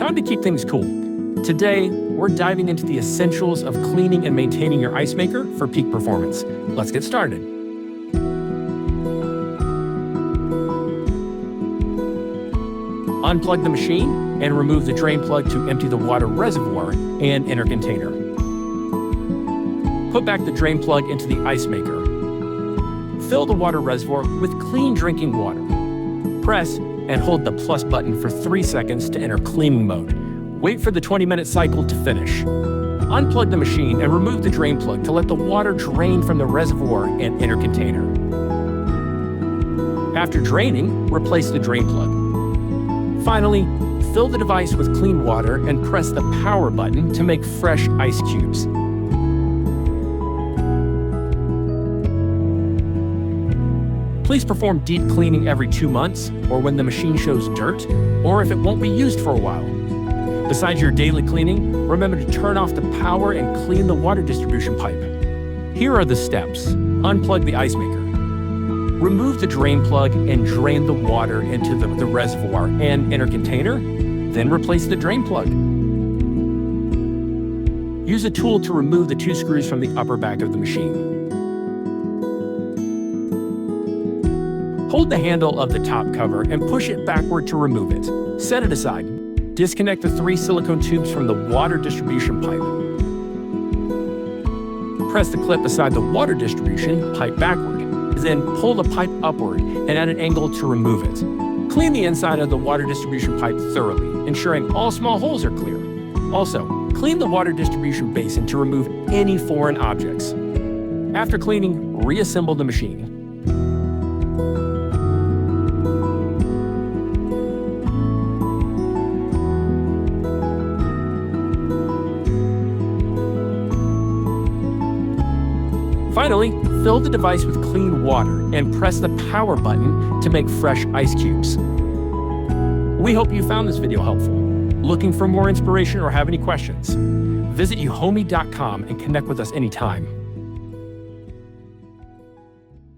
time to keep things cool. Today, we're diving into the essentials of cleaning and maintaining your ice maker for peak performance. Let's get started. Unplug the machine and remove the drain plug to empty the water reservoir and inner container. Put back the drain plug into the ice maker. Fill the water reservoir with clean drinking water. Press and hold the plus button for 3 seconds to enter cleaning mode. Wait for the 20-minute cycle to finish. Unplug the machine and remove the drain plug to let the water drain from the reservoir and inner container. After draining, replace the drain plug. Finally, fill the device with clean water and press the power button to make fresh ice cubes. Please perform deep cleaning every 2 months, or when the machine shows dirt, or if it won't be used for a while. Besides your daily cleaning, remember to turn off the power and clean the water distribution pipe. Here are the steps. Unplug the ice maker. Remove the drain plug and drain the water into the reservoir and inner container, then replace the drain plug. Use a tool to remove the 2 screws from the upper back of the machine. Hold the handle of the top cover and push it backward to remove it. Set it aside. Disconnect the 3 silicone tubes from the water distribution pipe. Press the clip beside the water distribution pipe backward. Then pull the pipe upward and at an angle to remove it. Clean the inside of the water distribution pipe thoroughly, ensuring all small holes are clear. Also, clean the water distribution basin to remove any foreign objects. After cleaning, reassemble the machine. Finally, fill the device with clean water and press the power button to make fresh ice cubes. We hope you found this video helpful. Looking for more inspiration or have any questions? Visit EUHOMY.com and connect with us anytime.